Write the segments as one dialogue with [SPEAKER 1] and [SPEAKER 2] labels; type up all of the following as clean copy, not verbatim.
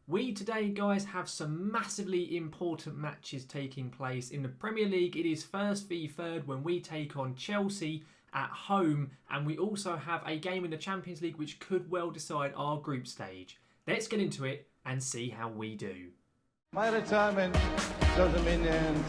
[SPEAKER 1] We today, guys, have some massively important matches taking place. In the Premier League, it is first v third when we take on Chelsea at home, and we also have a game in the Champions League which could well decide our group stage. Let's get into it and see how we do.
[SPEAKER 2] My retirement doesn't mean the end.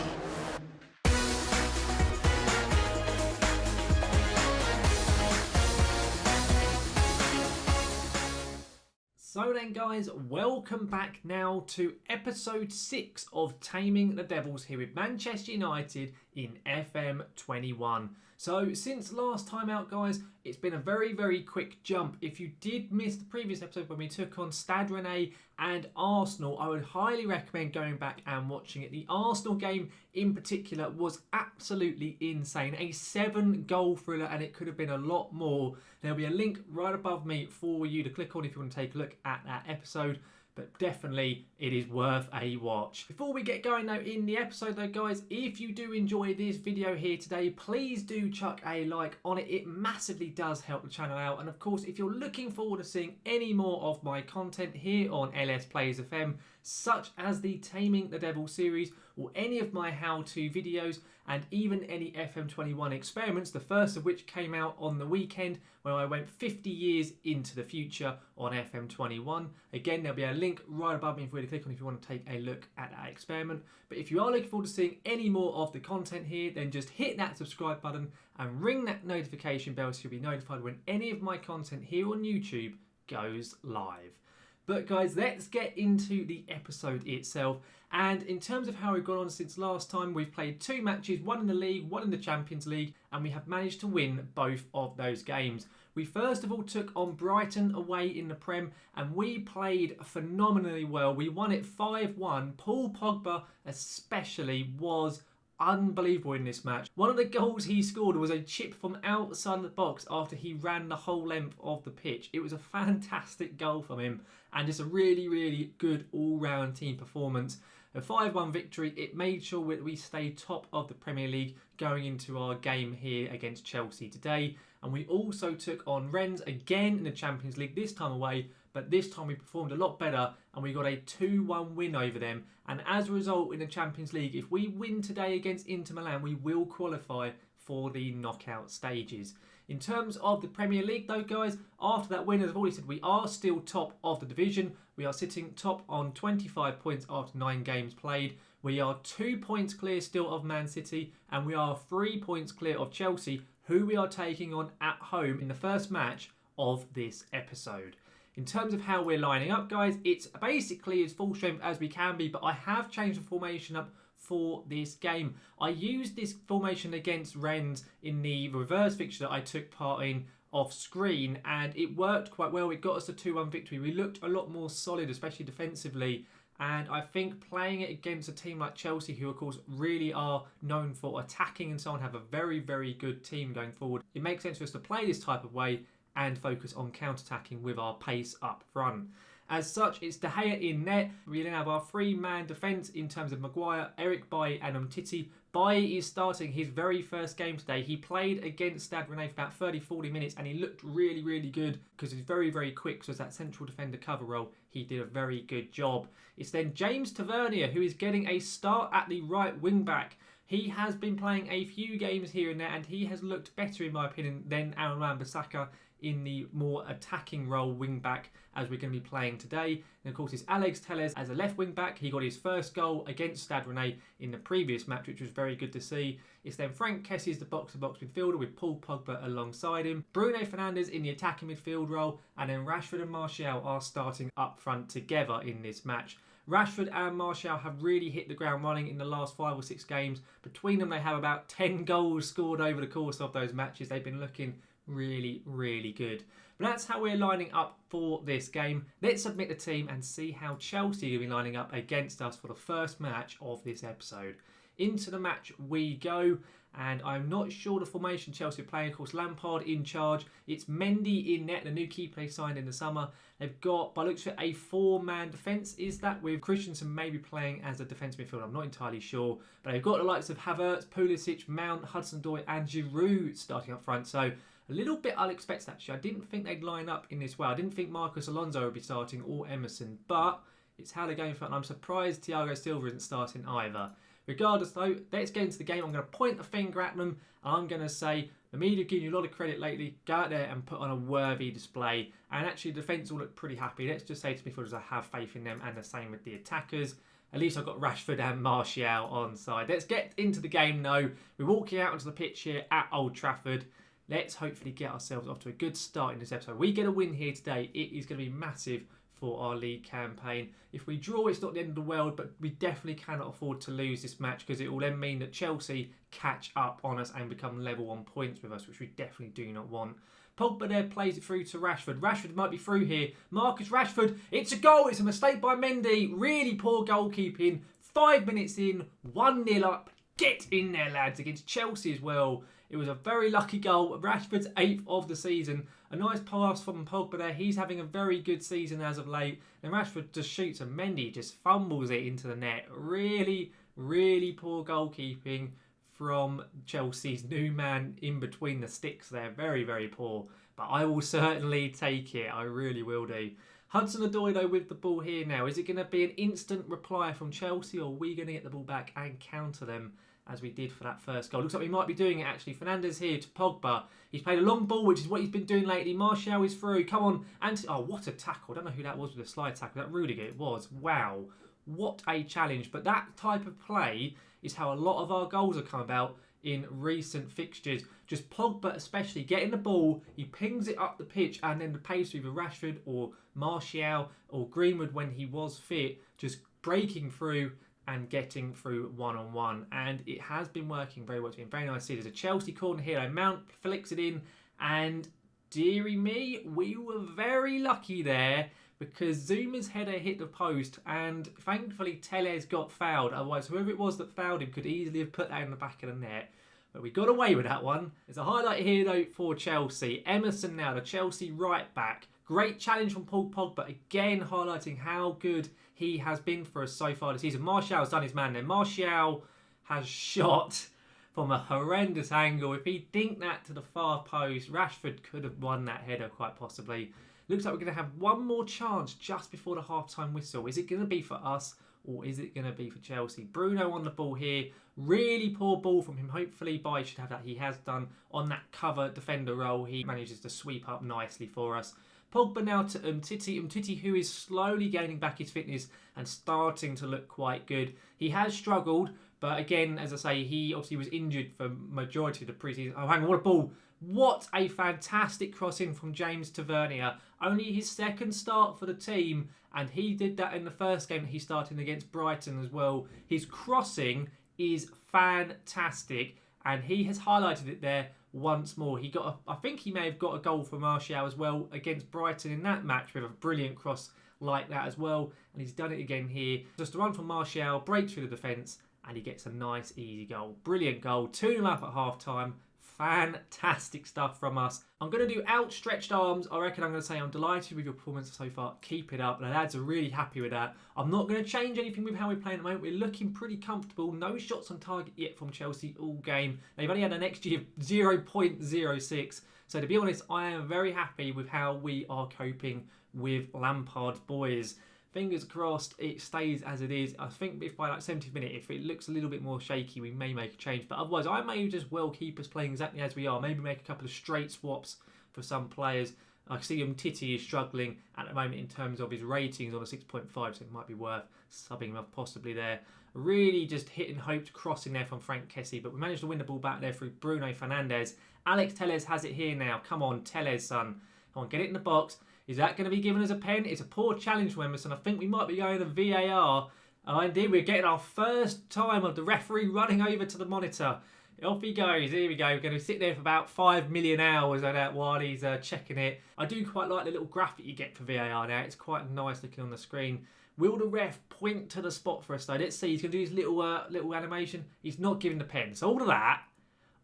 [SPEAKER 1] So then, guys, welcome back now to episode 6 of Taming the Devils here with Manchester United in FM21. So since last time out, guys, it's been a very quick jump. If you did miss the previous episode when we took on Stade Rennais and Arsenal, I would highly recommend going back and watching it. The Arsenal game in particular was absolutely insane. A 7-goal thriller, and it could have been a lot more. There'll be a link right above me for you to click on if you want to take a look at that episode. But definitely it is worth a watch. Before we get going though in the episode though, guys, if you do enjoy this video here today, please do chuck a like on it. It massively does help the channel out. And of course, if you're looking forward to seeing any more of my content here on LS Plays FM, such as the Taming the Devils series or any of my how-to videos and even any FM21 experiments, the first of which came out on the weekend where I went 50 years into the future on FM21. Again, there'll be a link right above me for you to click on if you want to take a look at that experiment. But if you are looking forward to seeing any more of the content here, then just hit that subscribe button and ring that notification bell so you'll be notified when any of my content here on YouTube goes live. But guys, let's get into the episode itself. And in terms of how we've gone on since last time, we've played 2 matches, one in the league, one in the Champions League, and we have managed to win both of those games. We first of all took on Brighton away in the Prem, and we played phenomenally well. We won it 5-1. Paul Pogba especially was unbelievable in this match. One of the goals he scored was a chip from outside the box after he ran the whole length of the pitch. It was a fantastic goal from him and just a really good all-round team performance. A 5-1 victory, it made sure that we stayed top of the Premier League going into our game here against Chelsea today. And we also took on Rennes again in the Champions League, this time away, but this time we performed a lot better and we got a 2-1 win over them. And as a result in the Champions League, if we win today against Inter Milan, we will qualify for the knockout stages. In terms of the Premier League though, guys, after that win, as I've already said, we are still top of the division. We are sitting top on 25 points after 9 games played. We are 2 points clear still of Man City, and we are 3 points clear of Chelsea, who we are taking on at home in the first match of this episode. In terms of how we're lining up, guys, it's basically as full strength as we can be, but I have changed the formation up for this game. I used this formation against Rennes in the reverse fixture that I took part in off screen, and it worked quite well. It got us a 2-1 victory. We looked a lot more solid, especially defensively, and I think playing it against a team like Chelsea, who of course really are known for attacking and so on, have a very good team going forward, it makes sense for us to play this type of way and focus on counter-attacking with our pace up front. As such, it's De Gea in net. We then have our 3-man defence in terms of Maguire, Eric Bailly and Umtiti. Bailly is starting his very first game today. He played against Stade Rennais for about 30-40 minutes and he looked really good because he's very quick. So as that central defender cover role, he did a very good job. It's then James Tavernier who is getting a start at the right wing back. He has been playing a few games here and there and he has looked better in my opinion than Aaron Wan-Bissaka in the more attacking role wing back as we're going to be playing today. And of course it's Alex Telles as a left wing back. He got his first goal against Stade Rennais in the previous match, which was very good to see. It's then Frank Kessie as the box-to-box midfielder with Paul Pogba alongside him. Bruno Fernandes in the attacking midfield role, and then Rashford and Martial are starting up front together in this match. Rashford and Martial have really hit the ground running in the last 5 or 6 games. Between them, they have about 10 goals scored over the course of those matches. They've been looking really good. But that's how we're lining up for this game. Let's submit the team and see how Chelsea will be lining up against us for the first match of this episode. Into the match we go, and I'm not sure the formation Chelsea are playing. Of course, Lampard in charge. It's Mendy in net, the new keeper they signed in the summer. They've got, by looks of it, a 4-man defence. Is that with Christensen maybe playing as a defence midfielder? I'm not entirely sure. But they've got the likes of Havertz, Pulisic, Mount, Hudson-Odoi and Giroud starting up front. So a little bit unexpected actually. I didn't think they'd line up in this way. I didn't think Marcus Alonso would be starting or Emerson. But It's how they're going for it, and I'm surprised Thiago Silva isn't starting either. Regardless though, let's get into the game. I'm going to point the finger at them, and I'm going to say, the media have given you a lot of credit lately. Go out there and put on a worthy display. And actually, the defence will look pretty happy. Let's just say to midfielders, I have faith in them, and the same with the attackers. At least I've got Rashford and Martial on side. Let's get into the game though. We're walking out onto the pitch here at Old Trafford. Let's hopefully get ourselves off to a good start in this episode. We get a win here today. It is going to be massive for our league campaign. If we draw, it's not the end of the world, but we definitely cannot afford to lose this match because it will then mean that Chelsea catch up on us and become level on points with us, which we definitely do not want. Pogba there plays it through to Rashford. Rashford might be through here. Marcus Rashford, it's a goal. It's a mistake by Mendy. Really poor goalkeeping. 5 minutes in, 1-0 up. Get in there, lads, against Chelsea as well. It was a very lucky goal. Rashford's 8th of the season. A nice pass from Pogba there. He's having a very good season as of late. And Rashford just shoots and Mendy just fumbles it into the net. Really, really poor goalkeeping from Chelsea's new man in between the sticks there. Very, very poor. But I will certainly take it. I really will do. Hudson-Odoi though with the ball here now. Is it going to be an instant reply from Chelsea, or are we going to get the ball back and counter them as we did for that first goal? Looks like we might be doing it actually. Fernandes here to Pogba. He's played a long ball, which is what he's been doing lately. Martial is through. Come on. Oh, what a tackle. I don't know who that was with a slide tackle. That Rudiger it was. Wow. What a challenge. But that type of play is how a lot of our goals have come about in recent fixtures. Just Pogba especially getting the ball, he pings it up the pitch, and then the pace with Rashford or Martial or Greenwood when he was fit, just breaking through and getting through one-on-one. And it has been working very well. It's been very nice to see. There's a Chelsea corner here. Mount flicks it in, and dearie me, we were very lucky there because Zuma's header hit the post, and thankfully Tellez got fouled. Otherwise, whoever it was that fouled him could easily have put that in the back of the net. But we got away with that one. There's a highlight here though for Chelsea. Emerson now, the Chelsea right back. Great challenge from Paul Pogba, again highlighting how good he has been for us so far this season. Martial's done his man there. Martial has shot from a horrendous angle. If he dinked that to the far post, Rashford could have won that header quite possibly. Looks like we're going to have one more chance just before the half-time whistle. Is it going to be for us, or is it going to be for Chelsea? Bruno on the ball here. Really poor ball from him. Hopefully Bai should have that. He has done on that cover defender role. He manages to sweep up nicely for us. Pogba now to Umtiti. Umtiti, who is slowly gaining back his fitness and starting to look quite good. He has struggled, but again, as I say, he obviously was injured for majority of the pre-season. Oh, hang on, what a ball. What a fantastic crossing from James Tavernier. Only his second start for the team, and he did that in the first game that he started against Brighton as well. His crossing is fantastic, and he has highlighted it there once more. I think he may have got a goal for Martial as well against Brighton in that match with a brilliant cross like that as well, and he's done it again here. Just a run from Martial, breaks through the defence, and he gets a nice easy goal. Brilliant goal. 2-0 up at half time. Fantastic stuff from us. I'm going to do outstretched arms. I reckon I'm going to say I'm delighted with your performance so far. Keep it up. The lads are really happy with that. I'm not going to change anything with how we're playing at the moment. We're looking pretty comfortable. No shots on target yet from Chelsea all game. They've only had an XG of 0.06. So to be honest, I am very happy with how we are coping with Lampard's boys. Fingers crossed it stays as it is. I think if by like 70th minute, if it looks a little bit more shaky, we may make a change. But otherwise, I may just well keep us playing exactly as we are. Maybe make a couple of straight swaps for some players. I see Titi is struggling at the moment in terms of his ratings on a 6.5, so it might be worth subbing him off possibly there. Really just hit and hoped crossing there from Frank Kessie, but we managed to win the ball back there through Bruno Fernandes. Alex Tellez has it here now. Come on, Tellez, son. Come on, get it in the box. Is that going to be given as a pen? It's a poor challenge from Emerson. I think we might be going to VAR. Oh, indeed, we're getting our first time of the referee running over to the monitor. Off he goes. Here we go. We're going to sit there for about 5 million hours on that while he's checking it. I do quite like the little graphic you get for VAR now. It's quite nice looking on the screen. Will the ref point to the spot for us though? Let's see. He's going to do his little animation. He's not giving the pen. So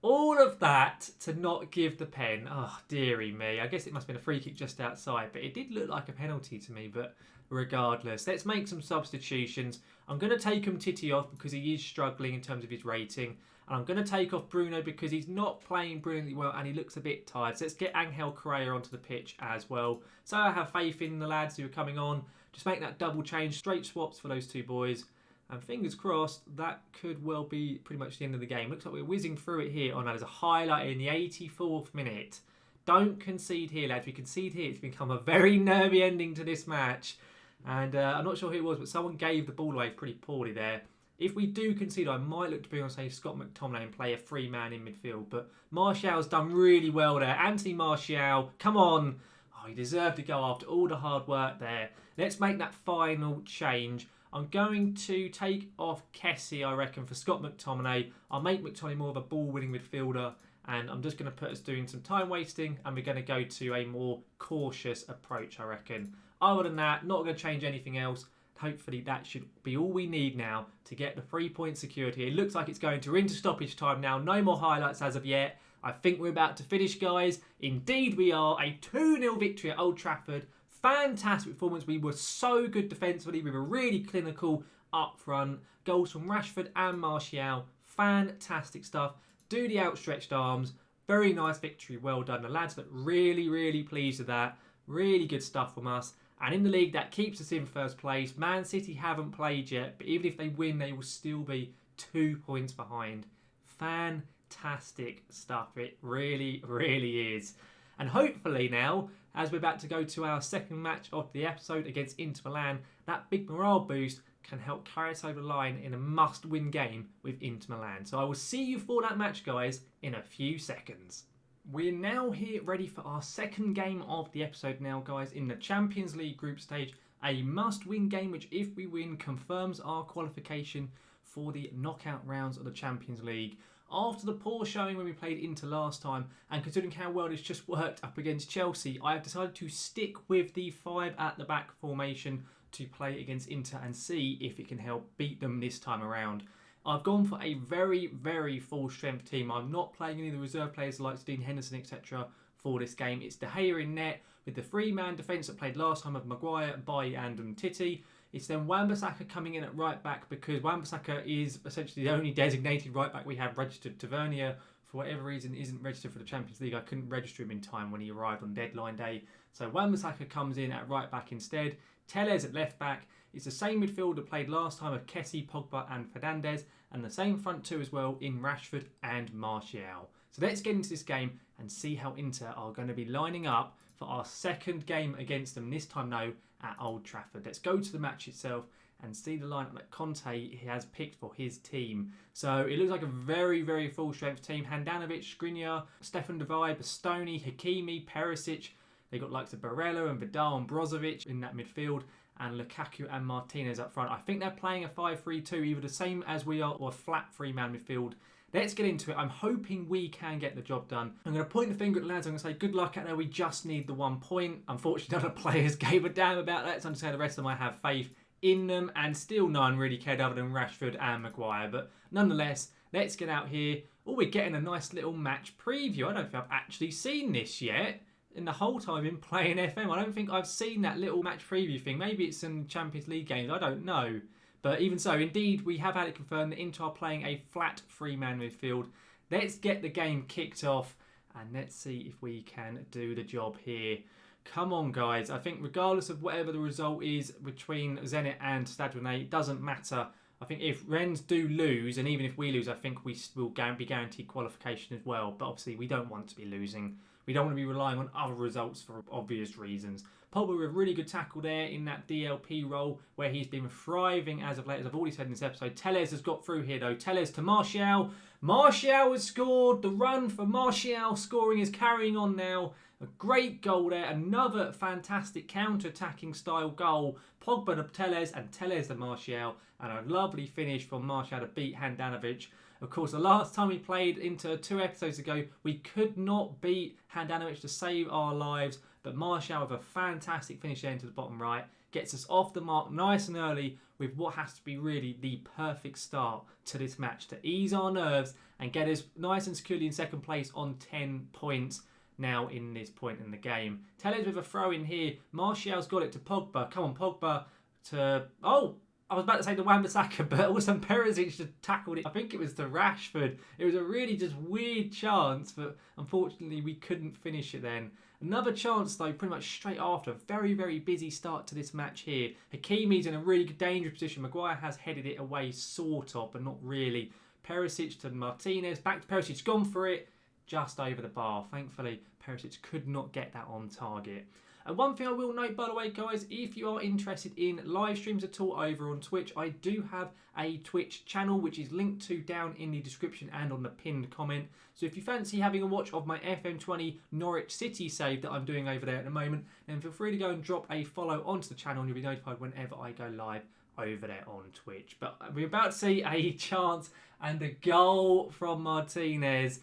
[SPEAKER 1] all of that to not give the pen. Oh, dearie me. I guess it must have been a free kick just outside, but it did look like a penalty to me. But regardless, let's make some substitutions. I'm going to take Titi off because he is struggling in terms of his rating. And I'm going to take off Bruno because he's not playing brilliantly well and he looks a bit tired. So let's get Angel Correa onto the pitch as well. So I have faith in the lads who are coming on. Just make that double change, straight swaps for those two boys. And fingers crossed, that could well be pretty much the end of the game. Looks like we're whizzing through it here. Oh no, there's a highlight in the 84th minute. Don't concede here, lads. We concede here. It's become a very nervy ending to this match. And I'm not sure who it was, but someone gave the ball away pretty poorly there. If we do concede, I might look to bring on, say, Scott McTominay and play a free man in midfield. But Martial's done really well there. Anthony Martial, come on. Oh, he deserved to go after all the hard work there. Let's make that final change. I'm going to take off Kessie, I reckon, for Scott McTominay. I'll make McTominay more of a ball-winning midfielder. And I'm just going to put us doing some time wasting. And we're going to go to a more cautious approach, I reckon. Other than that, not going to change anything else. Hopefully that should be all we need now to get the 3-point secured here. It looks like it's going to into stoppage time now. No more highlights as of yet. I think we're about to finish, guys. Indeed we are. A 2-0 victory at Old Trafford. Fantastic performance. We were so good defensively. We were really clinical up front. Goals from Rashford and Martial. Fantastic stuff. Do the outstretched arms. Very nice victory. Well done. The lads look really, really pleased with that. Really good stuff from us. And in the league, that keeps us in first place. Man City haven't played yet, but even if they win, they will still be 2 points behind. Fantastic stuff. It really, really is. And hopefully now, as we're about to go to our second match of the episode against Inter Milan, that big morale boost can help carry us over the line in a must-win game with Inter Milan. So I will see you for that match, guys, in a few seconds. We're now here ready for our second game of the episode now, guys, in the Champions League group stage. A must-win game which, if we win, confirms our qualification for the knockout rounds of the Champions League. After the poor showing when we played Inter last time, and considering how well it's just worked up against Chelsea, I have decided to stick with the 5 at the back formation to play against Inter and see if it can help beat them this time around. I've gone for a very, very full-strength team. I'm not playing any of the reserve players like Dean Henderson, etc. for this game. It's De Gea in net with the 3-man defence that played last time of Maguire, Bailly and Umtiti. It's then Wan-Bissaka coming in at right back because Wan-Bissaka is essentially the only designated right back we have registered. Tavernier, for whatever reason, isn't registered for the Champions League. I couldn't register him in time when he arrived on deadline day. So Wan-Bissaka comes in at right back instead. Tellez at left back. It's the same midfield that played last time of Kessie, Pogba and Fernandes, and the same front two as well in Rashford and Martial. So let's get into this game and see how Inter are going to be lining up for our second game against them, this time now at Old Trafford. Let's go to the match itself and see the lineup that Conte has picked for his team. So it looks like a very, very full-strength team. Handanovic, Skriniar, Stefan De Vrij, Bastoni, Hakimi, Perisic. They've got likes of Barella and Vidal and Brozovic in that midfield, and Lukaku and Martinez up front. I think they're playing a 5-3-2, either the same as we are or a flat 3-man midfield. Let's get into it. I'm hoping we can get the job done. I'm going to point the finger at the lads. I'm going to say good luck out there. We just need the 1 point. Unfortunately, none of the players gave a damn about that, so I'm just going to say the rest of them I have faith in them, and still none really cared other than Rashford and Maguire. But nonetheless, let's get out here. Oh, we're getting a nice little match preview. I don't think I've actually seen this yet. In the whole time I've been playing FM, I don't think I've seen that little match preview thing. Maybe it's in Champions League games, I don't know. But even so, indeed, we have had it confirmed that Inter are playing a flat 3-man midfield. Let's get the game kicked off and let's see if we can do the job here. Come on, guys. I think regardless of whatever the result is between Zenit and Stade Rennais, it doesn't matter. I think if Rennes do lose, and even if we lose, I think we will be guaranteed qualification as well. But obviously, we don't want to be losing. We don't want to be relying on other results for obvious reasons. Pogba with a really good tackle there in that DLP role where he's been thriving as of late, as I've already said in this episode. Tellez has got through here though. Tellez to Martial. Martial has scored. The run for Martial scoring is carrying on now. A great goal there. Another fantastic counter-attacking style goal. Pogba to Tellez and Tellez to Martial. And a lovely finish from Martial to beat Handanovic. Of course, the last time we played Inter 2 episodes ago, we could not beat Handanovic to save our lives. But Martial with a fantastic finish there into the bottom right. Gets us off the mark nice and early with what has to be really the perfect start to this match to ease our nerves and get us nice and securely in second place on 10 points now in this point in the game. Tellez with a throw in here. Martial's got it to Pogba. Come on, Pogba to... Oh! I was about to say the Wan-Bissaka, but also Perisic just tackled it. I think it was to Rashford. It was a really just weird chance, but unfortunately we couldn't finish it then. Another chance though, pretty much straight after. Very, very busy start to this match here. Hakimi's in a really dangerous position. Maguire has headed it away, sort of, but not really. Perisic to Martinez. Back to Perisic, gone for it. Just over the bar. Thankfully, Perisic could not get that on target. And one thing I will note, by the way, guys, if you are interested in live streams at all over on Twitch, I do have a Twitch channel, which is linked to down in the description and on the pinned comment. So if you fancy having a watch of my FM20 Norwich City save that I'm doing over there at the moment, then feel free to go and drop a follow onto the channel and you'll be notified whenever I go live over there on Twitch. But we're about to see a chance and a goal from Martinez.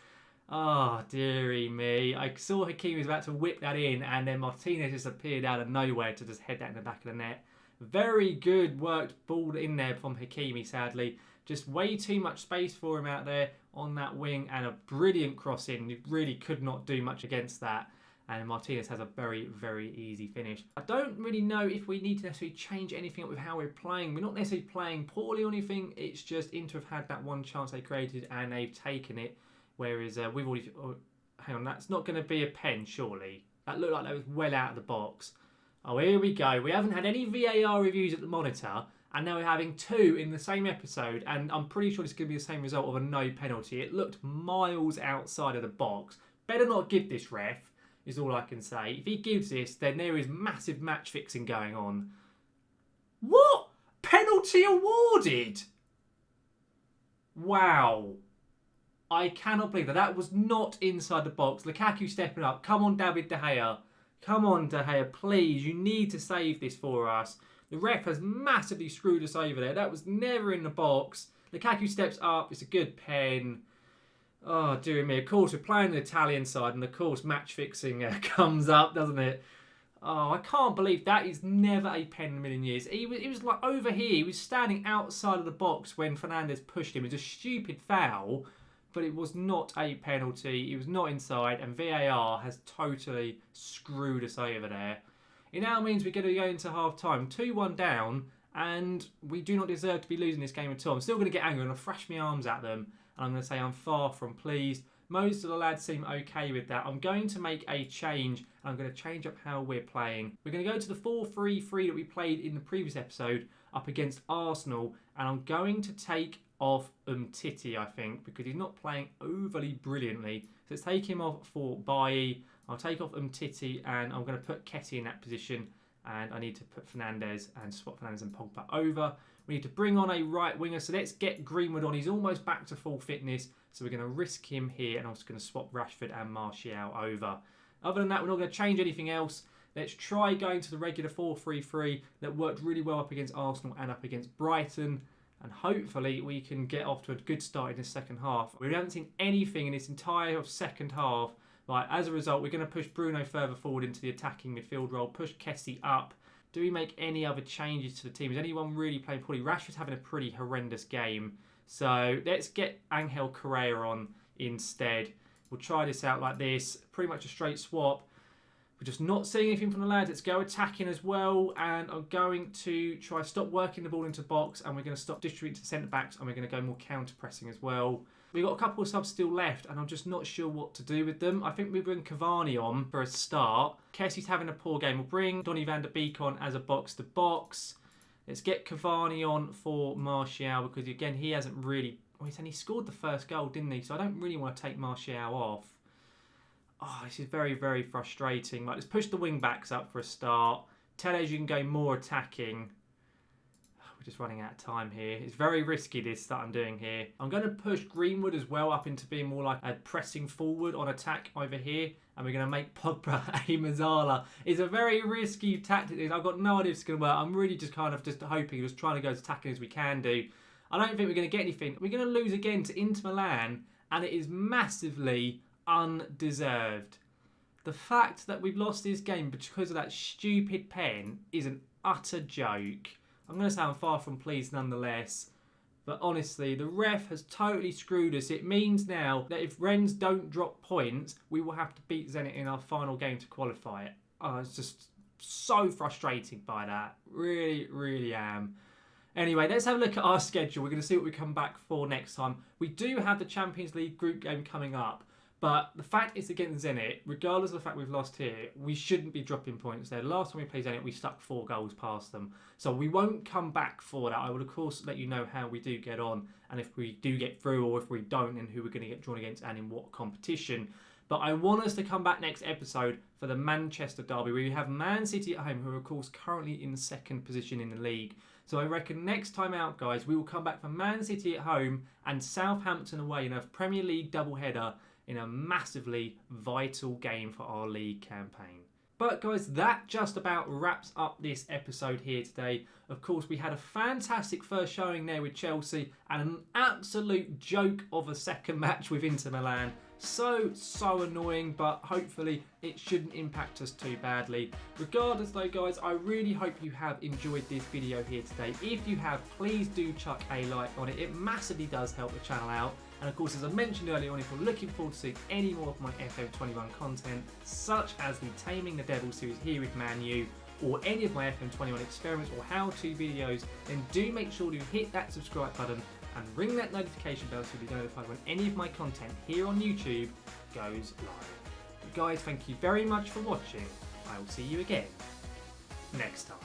[SPEAKER 1] Oh, dearie me. I saw Hakimi was about to whip that in and then Martinez just appeared out of nowhere to just head that in the back of the net. Very good worked ball in there from Hakimi, sadly. Just way too much space for him out there on that wing and a brilliant cross in. You really could not do much against that. And Martinez has a very, very easy finish. I don't really know if we need to necessarily change anything up with how we're playing. We're not necessarily playing poorly or anything. It's just Inter have had that one chance they created and they've taken it. Whereas we've already... Oh, hang on, that's not going to be a pen, surely. That looked like that was well out of the box. Oh, here we go. We haven't had any VAR reviews at the monitor. And now we're having two in the same episode. And I'm pretty sure it's going to be the same result of a no penalty. It looked miles outside of the box. Better not give this, ref, is all I can say. If he gives this, then there is massive match fixing going on. What? Penalty awarded? Wow. I cannot believe that. That was not inside the box. Lukaku stepping up. Come on, David De Gea. Come on, De Gea, please. You need to save this for us. The ref has massively screwed us over there. That was never in the box. Lukaku steps up. It's a good pen. Oh, dear me. Of course, we're playing the Italian side, and of course, match fixing comes up, doesn't it? Oh, I can't believe that is never a pen in a million years. He was like over here. He was standing outside of the box when Fernandes pushed him. It was a stupid foul. But it was not a penalty. It was not inside. And VAR has totally screwed us over there. It now means we're going to go into half-time. 2-1 down. And we do not deserve to be losing this game at all. I'm still going to get angry. I'm going to thrash my arms at them. And I'm going to say I'm far from pleased. Most of the lads seem okay with that. I'm going to make a change. And I'm going to change up how we're playing. We're going to go to the 4-3-3 that we played in the previous episode up against Arsenal. And I'm going to take off Umtiti, I think, because he's not playing overly brilliantly. So let's take him off for Bailly. I'll take off Umtiti and I'm going to put Ketty in that position. And I need to put Fernandes and swap Fernandes and Pogba over. We need to bring on a right winger. So let's get Greenwood on. He's almost back to full fitness. So we're going to risk him here. And I'm just going to swap Rashford and Martial over. Other than that, we're not going to change anything else. Let's try going to the regular 4-3-3 that worked really well up against Arsenal and up against Brighton. And hopefully we can get off to a good start in the second half. We haven't seen anything in this entire second half. Right, as a result, we're going to push Bruno further forward into the attacking midfield role. Push Kessie up. Do we make any other changes to the team? Is anyone really playing poorly? Rashford's having a pretty horrendous game. So let's get Angel Correa on instead. We'll try this out like this. Pretty much a straight swap. We're just not seeing anything from the lads. Let's go attacking as well. And I'm going to try stop working the ball into box. And we're going to stop distributing to the centre-backs. And we're going to go more counter-pressing as well. We've got a couple of subs still left. And I'm just not sure what to do with them. I think we bring Cavani on for a start. Kessie's having a poor game. We'll bring Donny van der Beek on as a box-to-box. Let's get Cavani on for Martial. Because, again, he hasn't really... Well, he scored the first goal, didn't he? So I don't really want to take Martial off. Oh, this is very, very frustrating. Right, let's push the wing-backs up for a start. Teles, you can go more attacking. We're just running out of time here. It's very risky, this that I'm doing here. I'm going to push Greenwood as well up into being more like a pressing forward on attack over here. And we're going to make Pogba a Mazzala. It's a very risky tactic. I've got no idea if it's going to work. I'm really just hoping, just trying to go as attacking as we can do. I don't think we're going to get anything. We're going to lose again to Inter Milan. And it is massively undeserved. The fact that we've lost this game because of that stupid pen is an utter joke. I'm going to say I'm far from pleased nonetheless. But honestly, the ref has totally screwed us. It means now that if Rennes don't drop points, we will have to beat Zenit in our final game to qualify it. Oh, it's just so frustrating by that. Really, really am. Anyway, let's have a look at our schedule. We're going to see what we come back for next time. We do have the Champions League group game coming up. But the fact is, against Zenit, regardless of the fact we've lost here, we shouldn't be dropping points there. Last time we played Zenit, we stuck 4 goals past them. So we won't come back for that. I will, of course, let you know how we do get on and if we do get through or if we don't and who we're going to get drawn against and in what competition. But I want us to come back next episode for the Manchester derby, where we have Man City at home, who are, of course, currently in 2nd position in the league. So I reckon next time out, guys, we will come back for Man City at home and Southampton away in a Premier League doubleheader in a massively vital game for our league campaign. But guys, that just about wraps up this episode here today. Of course, we had a fantastic first showing there with Chelsea and an absolute joke of a second match with Inter Milan. So annoying, but hopefully it shouldn't impact us too badly. Regardless though, guys, I really hope you have enjoyed this video here today. If you have, please do chuck a like on it. It massively does help the channel out. And of course, as I mentioned earlier on, if you're looking forward to seeing any more of my FM21 content, such as the Taming the Devils series here with Man Utd, or any of my FM21 experiments or how-to videos, then do make sure to hit that subscribe button and ring that notification bell so you'll be notified when any of my content here on YouTube goes live. But guys, thank you very much for watching. I will see you again next time.